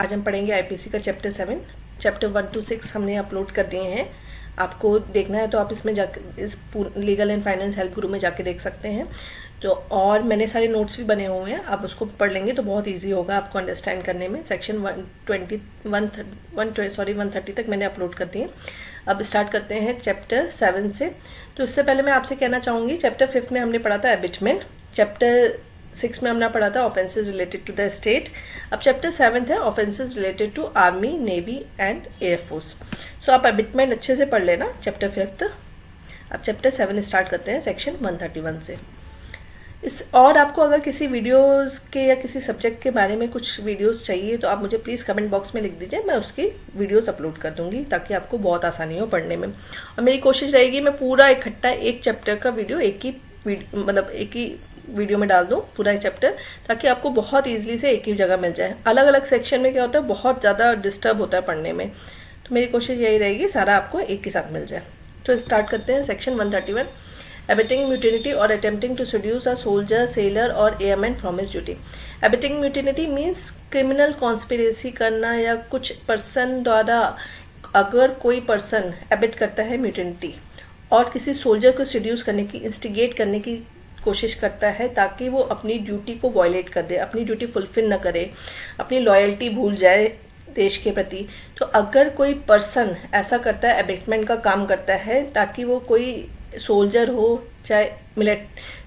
आज हम पढ़ेंगे आईपीसी का चैप्टर 7। चैप्टर 1 to 6 हमने अपलोड कर दिए हैं। आपको देखना है तो आप इसमें जाकर इस लीगल एंड फाइनेंस हेल्प गुरु में जाके देख सकते हैं। तो और मैंने सारे नोट्स भी बने हुए हैं, आप उसको पढ़ लेंगे तो बहुत इजी होगा आपको अंडरस्टैंड करने में। सेक्शन 130 तक मैंने अपलोड कर दिए। अब स्टार्ट करते हैं चैप्टर 7 से। तो इससे पहले मैं आपसे कहना चाहूँगी, चैप्टर 5 में हमने पढ़ा था एबिटमेंट, चैप्टर 6 में हमने पढ़ा था offences related to the state. अब चैप्टर 7 है offences related to army, navy and air force. So आप एबिटमेंट अच्छे से पढ़ लेना चैप्टर 5। अब चैप्टर 7 स्टार्ट करते हैं सेक्शन 131 से। और आपको अगर किसी वीडियोस के या किसी सब्जेक्ट के बारे में कुछ वीडियोस चाहिए तो आप मुझे प्लीज़ कमेंट बॉक्स में लिख दीजिए, मैं उसकी वीडियोस अपलोड कर दूंगी ताकि आपको बहुत आसानी हो पढ़ने में। और मेरी कोशिश रहेगी मैं पूरा इकट्ठा एक चैप्टर का वीडियो एक ही वीडियो में डाल दूं पूरा चैप्टर, ताकि आपको बहुत इजीली से एक ही जगह मिल जाए। अलग अलग सेक्शन में क्या होता है, बहुत ज़्यादा डिस्टर्ब होता है पढ़ने में, तो मेरी कोशिश यही रहेगी सारा आपको एक ही साथ मिल जाए। तो स्टार्ट करते हैं section 131। Abetting mutiny or attempting to seduce a soldier, sailor और airman from his duty. Abetting mutiny means criminal conspiracy करना, या कुछ पर्सन द्वारा, अगर कोई पर्सन एबिट करता है म्यूटिनिटी और किसी सोल्जर को सीड्यूस करने की, इंस्टिगेट करने की कोशिश करता है ताकि वो अपनी ड्यूटी को वायलेट कर दे, अपनी ड्यूटी फुलफिल न करे, अपनी लॉयल्टी भूल जाए देश के प्रति। तो अगर कोई पर्सन ऐसा करता है, एबेटमेंट का काम करता है, ताकि वो कोई सोल्जर हो, चाहे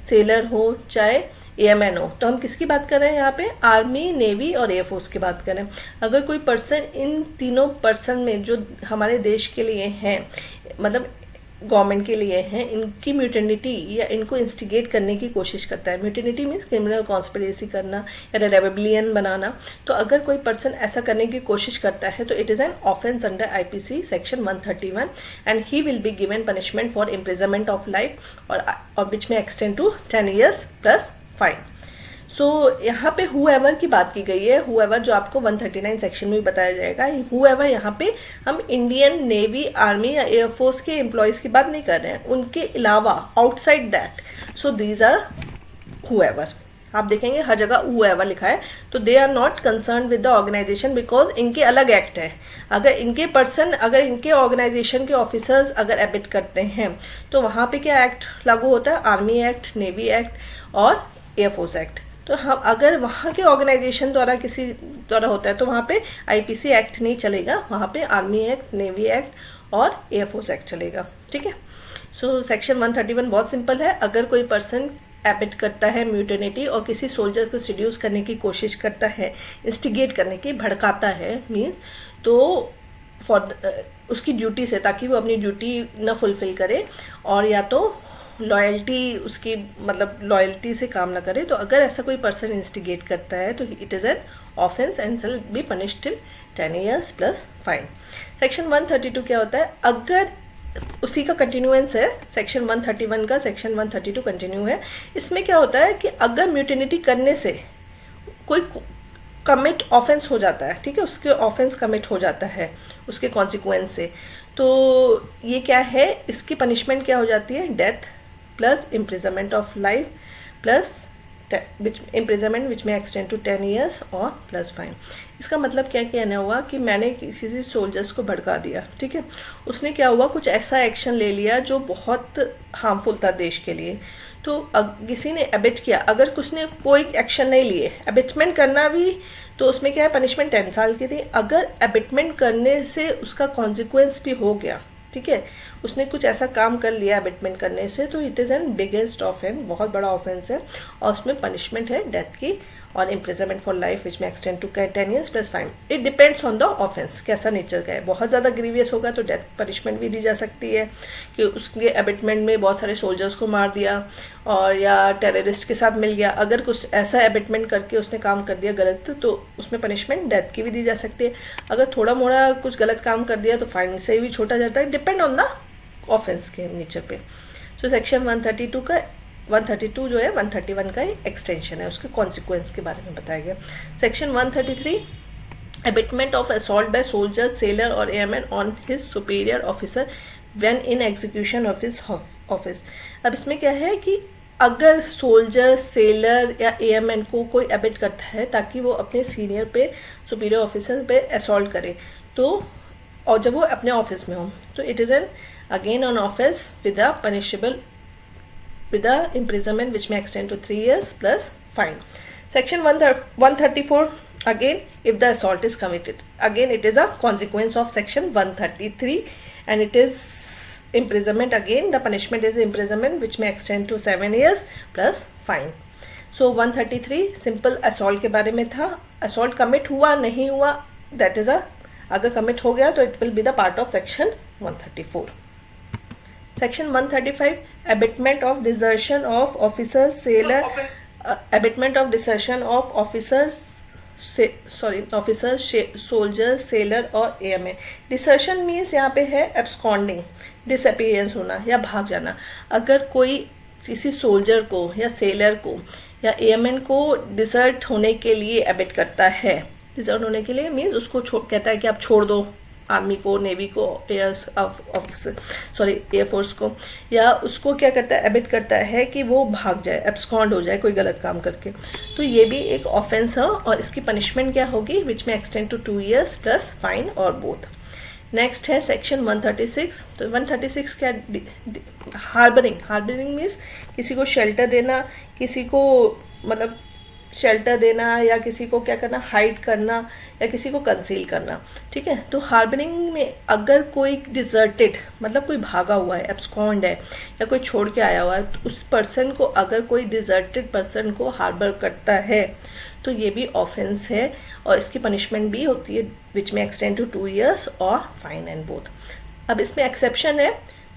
सेलर हो, चाहे एयरमैन हो, तो हम किसकी बात कर रहे हैं यहाँ पे, आर्मी, नेवी और एयरफोर्स की बात कर रहे हैं। अगर कोई पर्सन इन तीनों पर्सन में जो हमारे देश के लिए हैं, मतलब गवर्नमेंट के लिए हैं, इनकी म्यूटिनिटी या इनको इंस्टिगेट करने की कोशिश करता है। म्यूटिनिटी मीन्स क्रिमिनल कॉन्स्पिरेसी करना या रेबेलियन बनाना। तो अगर कोई पर्सन ऐसा करने की कोशिश करता है तो it is an offence under IPC section 131 and he will be given punishment for imprisonment of life और विच में extend to 10 years plus fine. So यहाँ पे हुएवर की बात की गई है। हुएवर जो आपको 139 सेक्शन में भी बताया जाएगा। हुएवर यहाँ पे हम इंडियन नेवी, आर्मी या एयरफोर्स के एम्प्लॉयज की बात नहीं कर रहे हैं, उनके अलावा outside that. So these are whoever. आप देखेंगे हर जगह हुएवर लिखा है, तो they are not concern with the organisation because इनके अलग एक्ट है। अगर इनके ऑर्गेनाइजेशन के ऑफिसर्स अगर एबिट करते हैं तो वहां पे क्या एक्ट लागू होता है, आर्मी एक्ट, नेवी एक्ट और एयरफोर्स एक्ट। तो हम अगर वहाँ के ऑर्गेनाइजेशन द्वारा किसी द्वारा होता है तो वहाँ पे आईपीसी एक्ट नहीं चलेगा, वहाँ पे आर्मी एक्ट, नेवी एक्ट और एयरफोर्स एक्ट चलेगा। ठीक है। सो सेक्शन 131 बहुत सिंपल है। अगर कोई पर्सन एबिट करता है म्यूटिनिटी और किसी सोल्जर को सीड्यूस करने की कोशिश करता है, इंस्टिगेट करने की, भड़काता है मीन्स, तो उसकी ड्यूटी से, ताकि वो अपनी ड्यूटी न फुलफिल करे और या तो लॉयल्टी उसकी, मतलब लॉयल्टी से काम ना करे। तो अगर ऐसा कोई पर्सन इंस्टिगेट करता है तो it is an offence and shall be punished till 10 years plus fine. Section 132 क्या होता है, अगर उसी का कंटिन्यूएंस है सेक्शन 131 का, सेक्शन 132 कंटिन्यू है। इसमें क्या होता है कि अगर म्यूटिनिटी करने से कोई कमिट ऑफेंस हो जाता है, ठीक है, उसके ऑफेंस कमिट हो जाता है उसके कॉन्सिक्वेंस से, तो ये क्या है, इसकी पनिशमेंट क्या हो जाती है, death plus imprisonment of life plus imprisonment which में एक्सटेंड टू 10 years और प्लस फाइन। इसका मतलब क्या कहना हुआ कि मैंने किसी सोल्जर्स को भड़का दिया, ठीक है, उसने क्या हुआ, कुछ ऐसा एक्शन ले लिया जो बहुत हार्मफुल था देश के लिए। तो किसी ने एबिट किया, अगर कुछ ने कोई एक्शन नहीं लिए, एबिटमेंट करना भी, तो उसमें क्या है, पनिशमेंट 10 साल की थी। अगर एबिटमेंट करने से उसका कॉन्सिक्वेंस भी हो गया, ठीक है, उसने कुछ ऐसा काम कर लिया एबिटमेंट करने से, तो it is N biggest offence, बहुत बड़ा ऑफेंस है और उसमें पनिशमेंट है डेथ की और इम्प्रिजनमेंट फॉर लाइफ विच में extend to 10 years plus fine. It depends on the offence, कैसा नेचर का है। बहुत ज़्यादा ग्रीवियस होगा तो डेथ पनिशमेंट भी दी जा सकती है कि उसके एबिटमेंट में बहुत सारे सोल्जर्स को मार दिया और या टेररिस्ट के साथ मिल गया। अगर कुछ ऐसा एबिटमेंट करके उसने काम कर दिया गलत, तो उसमें पनिशमेंट डेथ की भी दी जा सकती है। अगर थोड़ा मोड़ा कुछ गलत काम कर दिया तो फाइन से भी छोटा जाता है, डिपेंड ऑन द ऑफेंस के नेचर पे। सो सेक्शन 132 जो है 131 का एक्सटेंशन है, उसके कॉन्सिक्वेंस के बारे में बताया गया। Section 133 abetment of assault by soldier, sailor और airman on his superior officer when in execution of his office. अब इसमें क्या है कि अगर सोल्जर, सेलर या एएमएन को कोई एबिट करता है ताकि वो अपने सीनियर पे, सुपीरियर ऑफिसर पे असॉल्ट करे, तो और जब वो अपने ऑफिस में हो, तो it is N again on office with a punishable with the imprisonment which may extend to 3 years plus fine. Section 134, again if the assault is committed, again it is a consequence of section 133 and it is imprisonment. Again the punishment is imprisonment which may extend to 7 years plus fine. So 133 simple assault के बारे में था. assault commit हुआ नहीं हुआ, that is a, अगर commit हो गया तो it will be the part of section 134. Section 135, abatement of desertion of officers, sailor, abatement of desertion of officers, officers, soldiers, sailor और AMA. Desertion means यहाँ पे है absconding, disappearance होना या भाग जाना. अगर कोई किसी सोल्जर को या सेलर को या एएमएन को डिसर्ट होने के लिए एबिट करता है, डिसर्ट होने के लिए मीन्स उसको कहता है कि आप छोड़ दो आर्मी को, नेवी को, एयरफोर्स को, या उसको क्या करता है, एबिट करता है कि वो भाग जाए, एब्सकॉन्ड हो जाए कोई गलत काम करके, तो ये भी एक ऑफेंस है और इसकी पनिशमेंट क्या होगी, विच में extend to 2 years plus fine और बोथ. नेक्स्ट है सेक्शन 136. तो 136 क्या, हार्बरिंग. हार्बरिंग मीन्स किसी को शेल्टर देना, किसी को मतलब शेल्टर देना या किसी को क्या करना, हाइड करना या किसी को कंसील करना. ठीक है, तो हार्बरिंग में अगर कोई डिजर्टेड मतलब कोई भागा हुआ है, एब्सकॉन्ड है या कोई छोड़ के आया हुआ है, तो उस पर्सन को अगर कोई डिजर्टेड पर्सन को हार्बर करता है तो ये भी ऑफेंस है और इसकी पनिशमेंट भी होती है विच में एक्सटेंड टू 2 years और फाइन एंड बोथ. अब इसमें एक्सेप्शन है,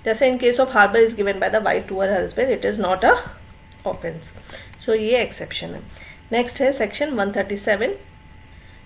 जैसे in case of harbour is given by the wife to her husband, it is not a offence. So ये एक्सेप्शन है. नेक्स्ट है section 137,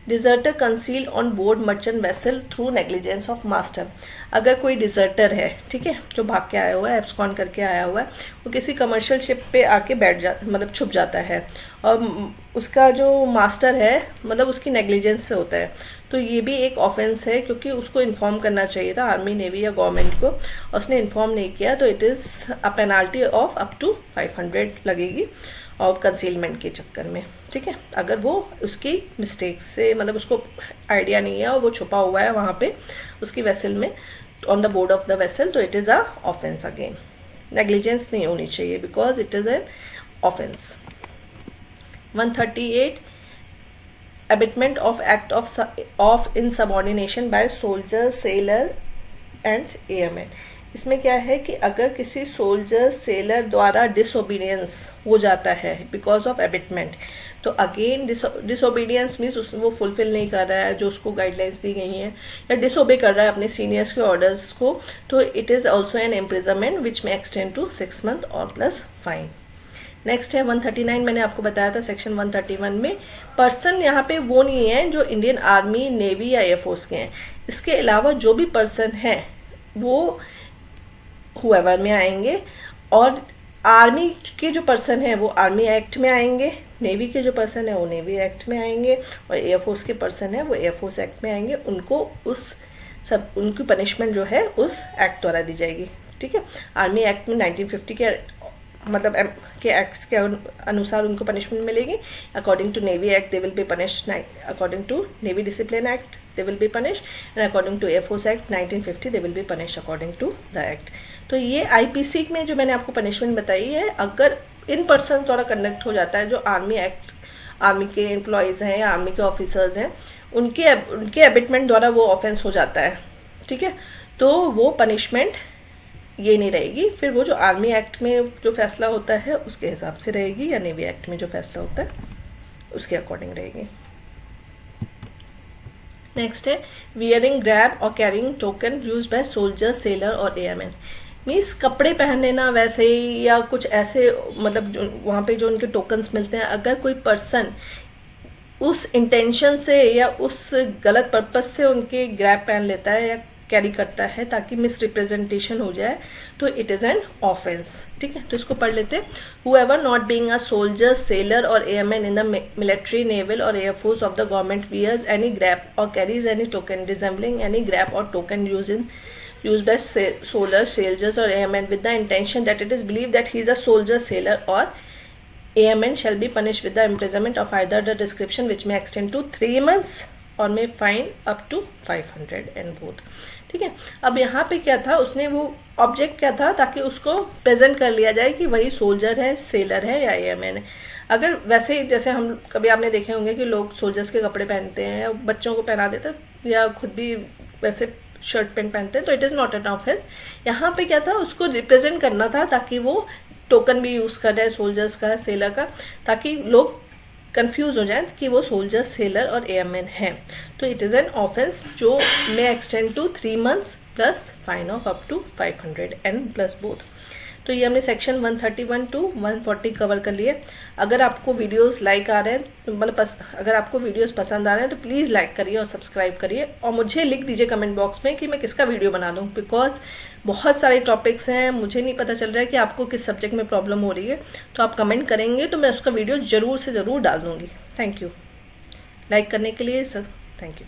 deserter conceal on board merchant vessel through negligence of master. अगर कोई deserter है, ठीक है, जो भाग के आया हुआ है, एब्सकॉन करके आया हुआ है, वो किसी कमर्शियल शिप पे आके मतलब छुप जाता है और उसका जो मास्टर है मतलब उसकी नेग्लिजेंस से होता है, तो ये भी एक ऑफेंस है क्योंकि उसको इन्फॉर्म करना चाहिए था आर्मी, नेवी या गवर्नमेंट को, और उसने इन्फॉर्म नहीं किया, तो it is a penalty of up to 500 लगेगी और कंसीलमेंट के चक्कर में. ठीक है, अगर वो उसकी मिस्टेक से मतलब उसको आइडिया नहीं है और वो छुपा हुआ है वहां पे उसकी वेसल में, on the board of the vessel, तो it is a offence. Again negligence नहीं होनी चाहिए because it is an offence. 138, abetment of act of insubordination by soldier, sailor and AMN. इसमें क्या है कि अगर किसी सोल्जर, सेलर द्वारा डिसोबीडियंस हो जाता है बिकॉज ऑफ एबिटमेंट, तो अगेन डिसोबीडियंस मीन्स वो फुलफिल नहीं कर रहा है जो उसको गाइडलाइंस दी गई हैं या डिसोबे कर रहा है अपने सीनियर्स के ऑर्डर्स को, तो it is also an imprisonment which में एक्सटेंड टू 6 months और प्लस फाइन. नेक्स्ट है 139, मैंने आपको बताया था सेक्शन 131 में पर्सन यहाँ पे वो नहीं है जो इंडियन आर्मी, नेवी या एयरफोर्स के हैं. इसके अलावा जो भी पर्सन है वो हुएवर में आएंगे, और आर्मी के जो पर्सन है वो आर्मी एक्ट में आएंगे, नेवी के जो पर्सन है वो नेवी एक्ट में आएंगे, और एयरफोर्स के पर्सन है वो एयरफोर्स एक्ट में आएंगे. उनको उनकी पनिशमेंट जो है उस एक्ट द्वारा दी जाएगी. ठीक है, आर्मी एक्ट में 1950 के मतलब के एक्ट्स के अनुसार उनको पनिशमेंट मिलेगी. According to navy act they will be punished, according to navy discipline act they will be punished, and according to Air Force Act 1950 they will be punished according to the act. तो ये IPC में जो मैंने आपको punishment बताई है, अगर in person द्वारा कंडक्ट हो जाता है जो आर्मी एक्ट, आर्मी के एम्प्लॉयज हैं या आर्मी के ऑफिसर्स हैं, उनके एबिटमेंट द्वारा वो ऑफेंस हो जाता है. ठीक है, तो वो पनिशमेंट ये नहीं रहेगी, फिर वो जो आर्मी एक्ट में जो फैसला होता है उसके हिसाब से रहेगी या नेवी एक्ट में जो फैसला होता है उसके अकॉर्डिंग रहेगी. नेक्स्ट है वियरिंग ग्रैब और carrying token use by soldier, sailor और एयरमैन. मीन्स कपड़े पहन लेना वैसे ही या कुछ ऐसे, मतलब वहाँ पे जो उनके टोकन्स मिलते हैं, अगर कोई पर्सन उस इंटेंशन से या उस गलत पर्पज से उनके ग्रैब पहन लेता है या कैरी करता है ताकि मिस रिप्रेजेंटेशन हो जाए, तो इट इज एन ऑफेंस. ठीक है, तो इसको पढ़ लेते हैं. However not being a soldier, sailor और airman in the military, naval और air force of the government wears any garb और carries any token resembling any garb और token use in used by soldier, sailors or airmen with the intention that it is believed that he is a soldier, sailor or airman shall be punished with the imprisonment of either the description which may extend to 3 months और में fine up to 500 and both. ठीक है, अब यहाँ पे क्या था, उसने वो ऑब्जेक्ट क्या था ताकि उसको प्रेजेंट कर लिया जाए कि वही सोल्जर है, सेलर है या एयरमैन है। अगर वैसे ही जैसे हम कभी आपने देखे होंगे कि लोग सोल्जर्स के कपड़े पहनते हैं या बच्चों को पहना देते हैं या खुद भी वैसे शर्ट पैंट पहनते हैं, तो it is not an offence. यहाँ पे क्या था, उसको रिप्रेजेंट करना था ताकि वो टोकन भी यूज कर रहे हैं सोल्जर्स का, सेलर का, ताकि लोग कंफ्यूज हो जाए कि वो सोल्जर, सेलर और एयरमैन है। तो इट इज एन ऑफेंस जो may extend to 3 months plus fine of up to 500 and plus both. तो ये हमने सेक्शन 131 टू 140 कवर कर लिए। अगर आपको वीडियोस लाइक आ रहे हैं, मतलब अगर आपको वीडियोस पसंद आ रहे हैं तो प्लीज़ लाइक करिए और सब्सक्राइब करिए और मुझे लिख दीजिए कमेंट बॉक्स में कि मैं किसका वीडियो बना दूं, बिकॉज बहुत सारे टॉपिक्स हैं, मुझे नहीं पता चल रहा है कि आपको किस सब्जेक्ट में प्रॉब्लम हो रही है। तो आप कमेंट करेंगे तो मैं उसका वीडियो ज़रूर से ज़रूर डाल दूँगी। थैंक यू लाइक करने के लिए सर, थैंक यू।